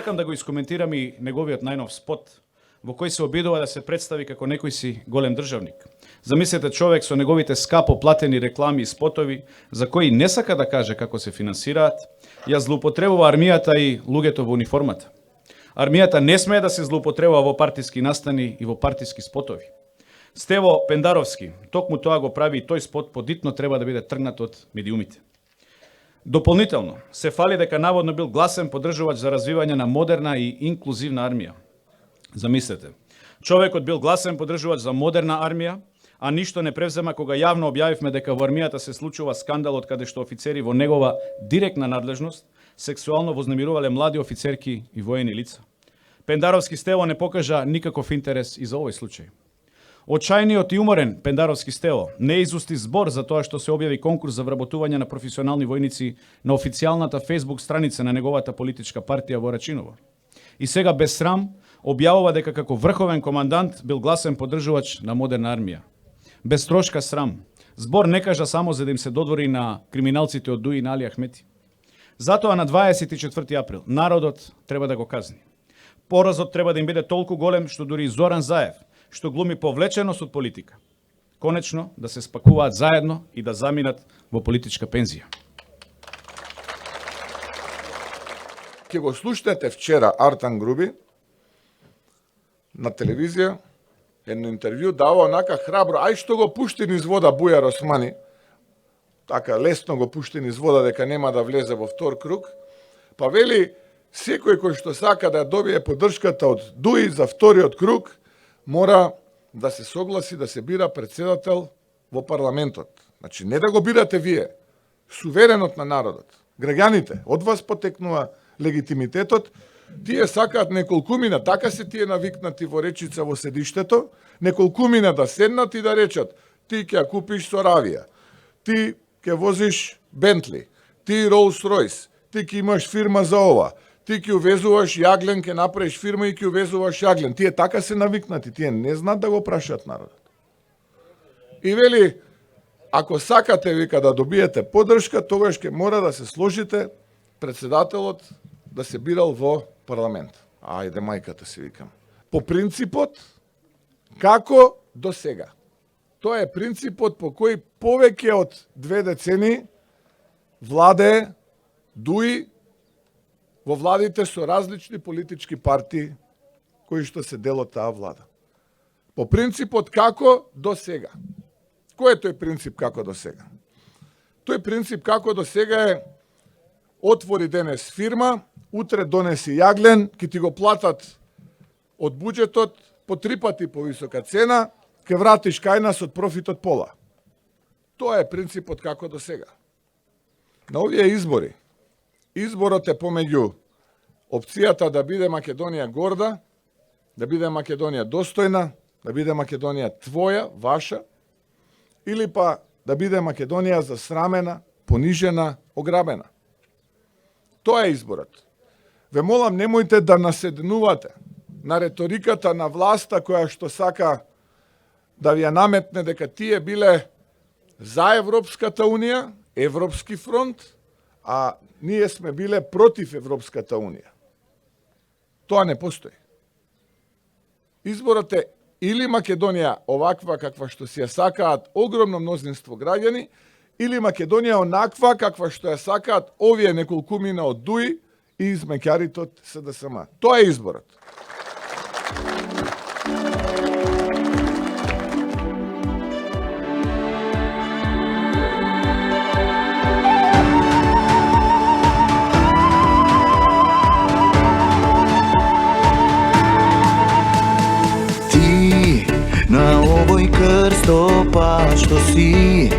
Сакам да го искоментирам и неговиот најнов спот, во кој се обидува да се представи како некој си голем државник. Замислете човек со неговите скапо платени реклами и спотови, за кои не сака да каже како се финансираат, ја злоупотребува армијата и луѓето во униформата. Армијата не смее да се злоупотребува во партиски настани и во партиски спотови. Стево Пендаровски, токму тоа го прави и тој спот подитно треба да биде тргнат од медиумите. Дополнително, се фали дека наводно бил гласен поддржувач за развивање на модерна и инклузивна армија. Замислете, човекот бил гласен поддржувач за модерна армија, а ништо не превзема кога јавно објавивме дека во армијата се случува скандал од каде што офицери во негова директна надлежност сексуално вознемирувале млади офицерки и воени лица. Пендаровски Стево не покажа никаков интерес и за овој случај. Очајниот и уморен Пендаровски Стево не изусти збор за тоа што се објави конкурс за вработување на професионални војници на официјалната Facebook страница на неговата политичка партија во Рачиново. И сега без срам објавува дека како врховен командант бил гласен поддржувач на модерна армија. Без трошка срам. Збор не кажа само за да им се додвори на криминалците од Дуи и на Али Ахмети. Затоа на 24 април народот треба да го казни. Поразот треба да им биде толку голем што дури Зоран Заев, што глуми повлеченост од политика, конечно да се спакуваат заедно и да заминат во политичка пензија. Ке го слушнете вчера Артан Груби на телевизија, едно интервју дава онака храбро, ај што го пушти низ вода Бујар Османи, така лесно го пушти низ вода дека нема да влезе во втор круг, па вели секој кој што сака да добие поддршката од Дуи за вториот круг, мора да се согласи да се бира председател во парламентот. Значи, не да го бирате вие, суверенот на народот. Граѓаните, од вас потекнува легитимитетот, тие сакаат неколкумина, така се тие навикнати во речица во седиштето, неколкумина да седнат и да речат, ти ќе ја купиш Соравија, ти ќе возиш Бентли, ти Ролс Ройс, ти ќе имаш фирма за ова, ти ќе увезуваш јаглен, ќе направиш фирма и ќе увезуваш јаглен. Тие така се навикнати, тие не знаат да го прашаат народот. И вели, ако сакате, вика, да добиете поддршка, тогаш ќе мора да се сложите председателот да се бирал во парламент. Ајде мајката си викам. По принципот, како до сега. Тоа е принципот по кој повеќе од 2 децени владее Дуи во владите со различни политички партии кои што се дел од таа влада. По принципот како до сега. Кој е тој принцип како до сега? Тој принцип како до сега е отвори денес фирма, утре донеси јаглен, ќе ти го платат од буџетот по 3 пати повисока цена, ќе вратиш кај нас од профитот пола. Тоа е принципот како до сега. На овие избори, изборот е помеѓу опцијата да биде Македонија горда, да биде Македонија достојна, да биде Македонија твоја, ваша, или па да биде Македонија засрамена, понижена, ограбена. Тоа е изборот. Ве молам, немојте да наседнувате на реториката на власта која што сака да ви ја наметне дека тие биле за Европската Унија, Европски фронт, а ние сме биле против Европската Унија. Тоа не постои. Изборот е или Македонија оваква каква што си ја сакаат огромно мнозинство граѓани, или Македонија онаква каква што ја сакаат овие неколкумина од Дуи и измеќарите од СДСМ. Тоа е изборот. На овој крстопат што си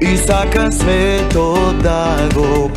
и сака светот да го